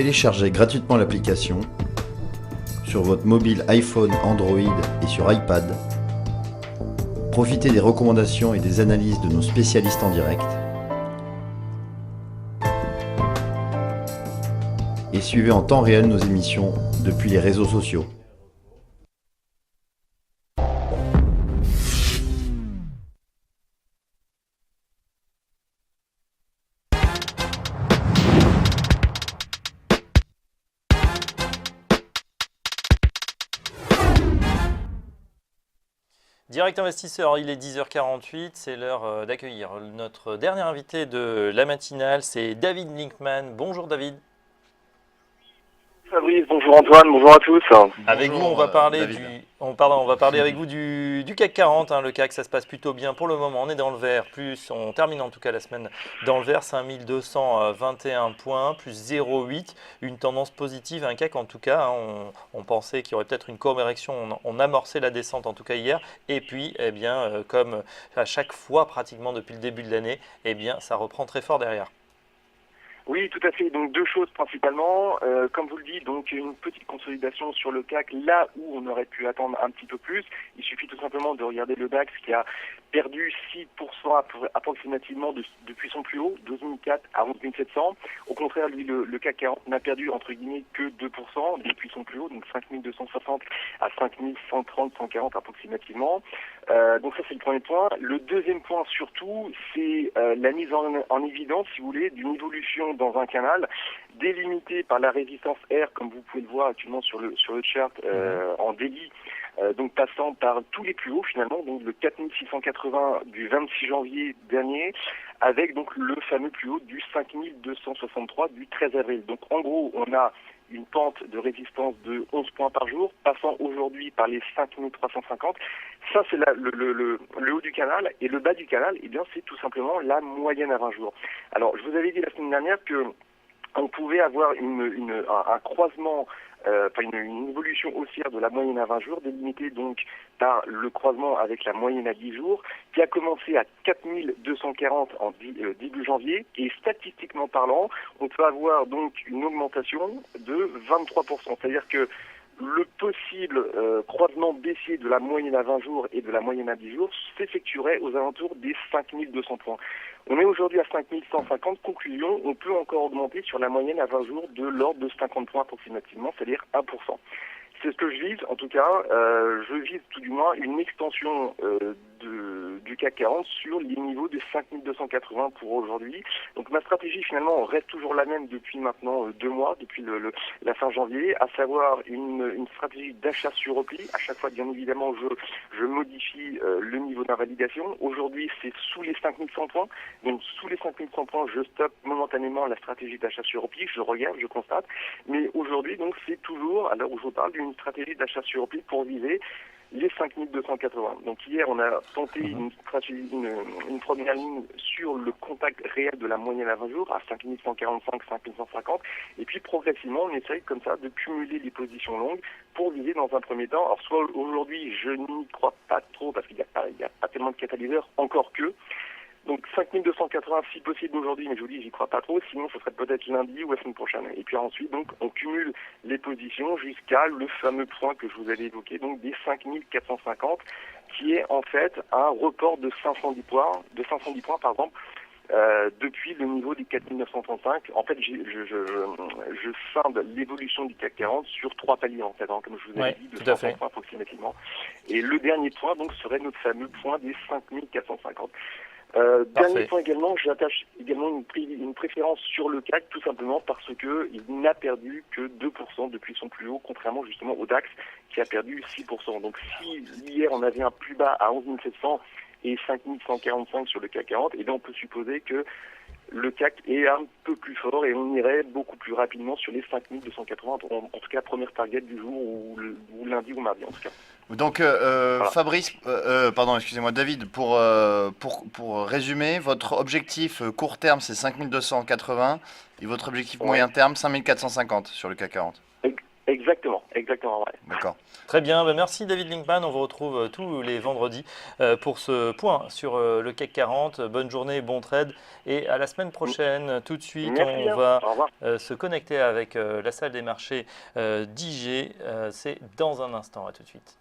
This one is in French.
Téléchargez gratuitement l'application sur votre mobile iPhone, Android et sur iPad. Profitez des recommandations et des analyses de nos spécialistes en direct. Et suivez en temps réel nos émissions depuis les réseaux sociaux. Direct Investisseur, il est 10h48, c'est l'heure d'accueillir notre dernier invité de la matinale, c'est David Linkman. Bonjour David. Fabrice, bonjour Antoine, bonjour à tous. Avec vous, on va parler avec vous du CAC 40. Le CAC, ça se passe plutôt bien pour le moment. On est dans le vert. On termine en tout cas la semaine dans le vert. 5221 points, plus 0,8. Une tendance positive, un CAC en tout cas. On pensait qu'il y aurait peut-être une correction. On amorçait la descente en tout cas hier. Et puis, comme à chaque fois pratiquement depuis le début de l'année, ça reprend très fort derrière. Oui, tout à fait. Donc deux choses principalement. Comme vous le dites, donc une petite consolidation sur le CAC, là où on aurait pu attendre un petit peu plus. Il suffit tout simplement de regarder le DAX qui a perdu 6% approximativement depuis son plus haut, 12 400 à 11 700. Au contraire, lui, le CAC 40 n'a perdu entre guillemets que 2% depuis son plus haut, donc 5 260 à 5 130, 140 approximativement. Donc ça c'est le premier point. Le deuxième point surtout, c'est la mise en évidence, si vous voulez, d'une évolution dans un canal délimité par la résistance R, comme vous pouvez le voir actuellement sur le chart en daily, donc passant par tous les plus hauts finalement, donc le 4680 du 26 janvier dernier, avec donc le fameux plus haut du 5263 du 13 avril. Donc en gros, on a une pente de résistance de 11 points par jour, passant aujourd'hui par les 5350. Ça, c'est le haut du canal. Et le bas du canal, c'est tout simplement la moyenne à 20 jours. Alors, je vous avais dit la semaine dernière que on pouvait avoir un croisement, une évolution haussière de la moyenne à 20 jours, délimitée donc par le croisement avec la moyenne à 10 jours, qui a commencé à 4240 en début janvier, et statistiquement parlant, on peut avoir donc une augmentation de 23%. C'est-à-dire que le possible croisement baissier de la moyenne à 20 jours et de la moyenne à 10 jours s'effectuerait aux alentours des 5200 points. On est aujourd'hui à 5150. Conclusion, on peut encore augmenter sur la moyenne à 20 jours de l'ordre de 50 points approximativement, c'est-à-dire 1%. C'est ce que je vise, en tout cas, je vise tout du moins une extension du CAC 40 sur les niveaux de 5280 pour aujourd'hui. Donc ma stratégie finalement reste toujours la même depuis maintenant 2 mois, depuis la fin janvier, à savoir une stratégie d'achat sur repli. À chaque fois, bien évidemment, je modifie le niveau d'invalidation. Aujourd'hui, c'est sous les 5100 points. Donc sous les 5100 points, je stoppe momentanément la stratégie d'achat sur repli. Je regarde, je constate. Mais aujourd'hui, donc c'est toujours, à l'heure où je vous parle, d'une stratégie d'achat sur repli pour viser les 5280. Donc hier, on a tenté une première ligne sur le contact réel de la moyenne à 20 jours à 5145, 5150. Et puis progressivement, on essaye comme ça de cumuler les positions longues pour viser dans un premier temps. Alors soit aujourd'hui, je n'y crois pas trop parce qu'il n'y a pas tellement de catalyseurs, encore que. Donc 5280 si possible aujourd'hui, mais je vous dis, j'y crois pas trop, sinon ce serait peut-être lundi ou la semaine prochaine. Et puis ensuite, donc, on cumule les positions jusqu'à le fameux point que je vous avais évoqué, donc des 5450, qui est en fait un report de 510 points, depuis le niveau des 4935. En fait, je scinde l'évolution du CAC 40 sur 3 paliers, en fait, comme je vous avais dit, de 500 points approximativement. Et le dernier point, donc, serait notre fameux point des 5450. Dernier point également, j'attache également une préférence sur le CAC, tout simplement parce que il n'a perdu que 2% depuis son plus haut, contrairement justement au DAX qui a perdu 6%. Donc si hier on avait un plus bas à 11 700 et 5145 sur le CAC 40, et bien on peut supposer que le CAC est un peu plus fort et on irait beaucoup plus rapidement sur les 5280, en tout cas première target du jour ou lundi ou mardi en tout cas. Donc voilà. Fabrice, excusez-moi David, pour résumer, votre objectif court terme c'est 5280 et votre objectif moyen terme 5450 sur le CAC 40. Exactement, ouais. D'accord. Très bien, merci David Linkman. On vous retrouve tous les vendredis pour ce point sur le CAC 40. Bonne journée, bon trade et à la semaine prochaine. Tout de suite, Merci on bien. va Au revoir. se connecter avec la salle des marchés d'IG. C'est dans un instant. À tout de suite.